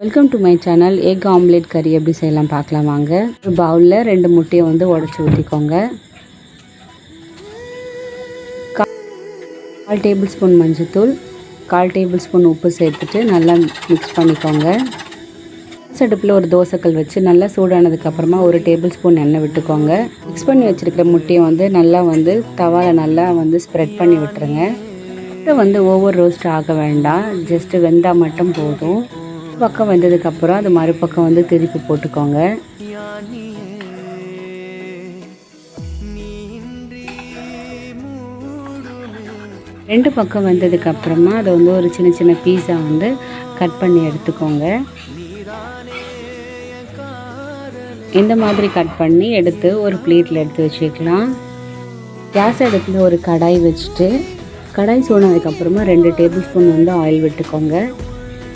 Welcome to my channel. Egg omelette கறி எப்படி செய்யலாம் பார்க்கலாம் வாங்க. ஒரு பவுலில் 2 முட்டையை உடச்சி ஊற்றிக்கோங்க. 1/4 டேபிள் ஸ்பூன் மஞ்சள்தூள், 1/4 டேபிள் ஸ்பூன் உப்பு சேர்த்துட்டு நல்லா மிக்ஸ் பண்ணிக்கோங்க. அடுப்பில் ஒரு தோசைக்கல் வச்சு நல்லா சூடானதுக்கப்புறமா 1 டேபிள் ஸ்பூன் எண்ணெய் விட்டுக்கோங்க. மிக்ஸ் பண்ணி வச்சுருக்கிற முட்டையை நல்லா தவாவில் நல்லா ஸ்ப்ரெட் பண்ணி விட்டுருங்க. முட்டை ஓவர் ரோஸ்ட் ஆக வேண்டாம், ஜஸ்ட்டு வெந்தால் மட்டும் போதும். பக்கம் வந்ததுக்கப்புறம் அது மறுபக்கம் திருப்பி போட்டுக்கோங்க. ரெண்டு பக்கம் வந்ததுக்கப்புறமா அதை ஒரு சின்ன சின்ன பீஸாக கட் பண்ணி எடுத்துக்கோங்க. இந்த மாதிரி கட் பண்ணி எடுத்து ஒரு பிளேட்டில் எடுத்து வச்சுக்கலாம். கேஸ் அடுப்பில் ஒரு கடாய் வச்சுட்டு கடாய் சூடானதுக்கப்புறமா 2 டேபிள் ஸ்பூன் ஆயில் விட்டுக்கோங்க.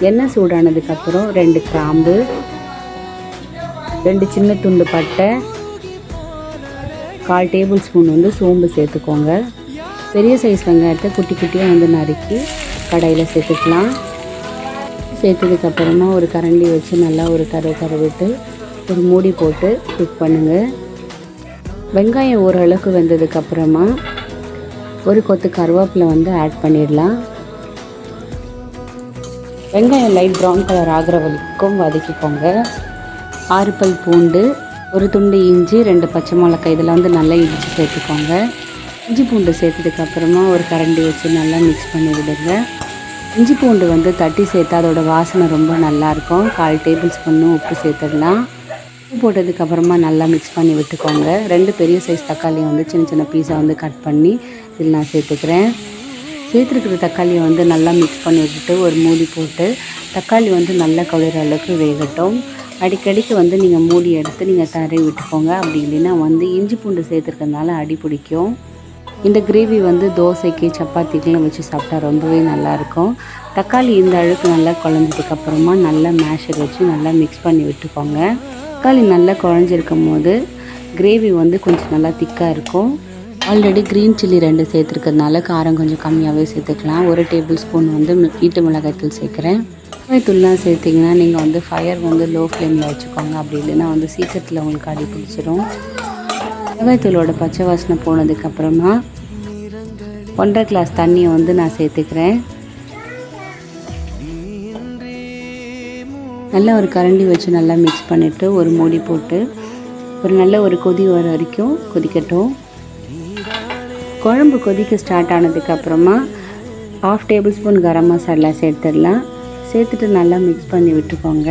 எண்ணெய் சூடானதுக்கப்புறம் 2 கிராம்பு, 2 சின்ன துண்டு பட்டை, 1/4 டேபிள் ஸ்பூன் சோம்பு சேர்த்துக்கோங்க. பெரிய சைஸ் வெங்காயத்தை குட்டி குட்டியாக நறுக்கி கடாயில் சேர்த்துக்கலாம். சேர்த்ததுக்கப்புறமா ஒரு கரண்டி வச்சு நல்லா ஒரு கரவிட்டு ஒரு மூடி போட்டு குக் பண்ணுங்கள். வெங்காயம் ஓரளவுக்கு வெந்ததுக்கப்புறமா ஒரு கொத்து கருவேப்பிலை ஆட் பண்ணிடலாம். வெங்காயம் லைட் ப்ரௌன் கலர் ஆகிற வரைக்கும் வதக்கிக்கோங்க. 6 பல் பூண்டு, ஒரு துண்டு இஞ்சி, 2 பச்சை மிளகாய் இதில் நல்லா இடித்து சேர்த்துக்கோங்க. இஞ்சி பூண்டு சேர்த்ததுக்கப்புறமா ஒரு கரண்டி வச்சு நல்லா மிக்ஸ் பண்ணி விடுங்க. இஞ்சி பூண்டு தட்டி சேர்த்தா அதோடய வாசனை ரொம்ப நல்லாயிருக்கும். 1/4 டேபிள் ஸ்பூன் உப்பு சேர்த்துடலாம். உப்பு போட்டதுக்கப்புறமா நல்லா மிக்ஸ் பண்ணி விட்டுக்கோங்க. 2 பெரிய சைஸ் தக்காளியை சின்ன சின்ன பீஸாக கட் பண்ணி இதில் நான் சேர்த்துக்கிறேன். சேர்த்துருக்கிற தக்காளியை நல்லா மிக்ஸ் பண்ணி விட்டுட்டு ஒரு மூடி போட்டு தக்காளி நல்லா கவுளிற அளவுக்கு வேகட்டும். அடிக்கடிக்கு நீங்கள் மூடி எடுத்து நீங்கள் தரை விட்டுக்கோங்க. அப்படி இல்லைன்னா இஞ்சி பூண்டு சேர்த்துருக்கிறதுனால அடி பிடிக்கும். இந்த கிரேவி தோசைக்கு சப்பாத்திக்கெலாம் வச்சு சாப்பிட்டா ரொம்பவே நல்லாயிருக்கும். தக்காளி இந்த அளவுக்கு நல்லா குழஞ்சதுக்கப்புறமா நல்லா மேஷர் வச்சு நல்லா மிக்ஸ் பண்ணி விட்டுக்கோங்க. தக்காளி நல்லா குழஞ்சிருக்கும் போது கிரேவி கொஞ்சம் நல்லா திக்காக இருக்கும். ஆல்ரெடி க்ரீன் சில்லி 2 சேர்த்துருக்கிறதுனால காரம் கொஞ்சம் கம்மியாகவே சேர்த்துக்கலாம். 1 டேபிள் ஸ்பூன் வீட்டு மிளகாய்த்தூள் சேர்க்குறேன். மிளகாய்த்தூள்லாம் சேர்த்திங்கன்னா நீங்கள் ஃபயர் லோ ஃப்ளேமில் வச்சுக்கோங்க. அப்படி இல்லைன்னா சீக்கிரத்தில் உங்களுக்கு அடி பிடிச்சிரும். மிளகாய்த்தூளோட பச்சை வாசனை போனதுக்கப்புறமா 1/2 கிளாஸ் தண்ணியை நான் சேர்த்துக்கிறேன். நல்லா ஒரு கரண்டி வச்சு நல்லா மிக்ஸ் பண்ணிவிட்டு ஒரு மூடி போட்டு ஒரு கொதி வர வரைக்கும் கொதிக்கட்டும். குழம்பு கொதிக்க ஸ்டார்ட் ஆனதுக்கப்புறமா 1/2 டேபிள் ஸ்பூன் கரம் மசாலா சேர்த்துடலாம். சேர்த்துட்டு நல்லா மிக்ஸ் பண்ணி விட்டுக்கோங்க.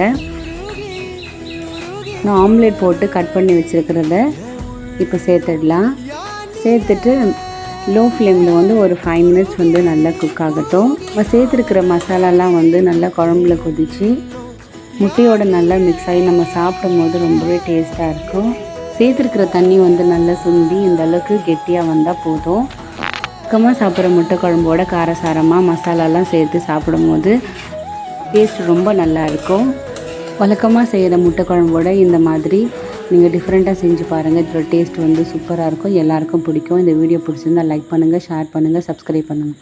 நான் ஆம்லேட் போட்டு கட் பண்ணி வச்சுருக்கிறத இப்போ சேர்த்துடலாம். சேர்த்துட்டு லோ ஃப்ளேமில் ஒரு 5 மினிட்ஸ் நல்லா குக் ஆகட்டும். நம்ம சேர்த்துருக்கிற மசாலாலாம் நல்லா குழம்புல கொதித்து முட்டையோடு நல்லா மிக்ஸ் ஆகி நம்ம சாப்பிடும் போது ரொம்பவே டேஸ்ட்டாக இருக்கும். சேர்த்துருக்கிற தண்ணி நல்லா சுண்டி இந்த அளவுக்கு கெட்டியாக வந்தால் போதும். பக்கமாக சாப்பிட்ற முட்டை குழம்போட காரசாரமாக மசாலாலாம் சேர்த்து சாப்பிடும்போது டேஸ்ட் ரொம்ப நல்லாயிருக்கும். வழக்கமாக செய்கிற முட்டை குழம்போட இந்த மாதிரி நீங்கள் டிஃப்ரெண்ட்டாக செஞ்சு பாருங்கள். இதோட டேஸ்ட் சூப்பராக இருக்கும். எல்லாருக்கும் பிடிக்கும். இந்த வீடியோ பிடிச்சிருந்தால் லைக் பண்ணுங்கள், ஷேர் பண்ணுங்கள், சப்ஸ்கிரைப் பண்ணுங்கள்.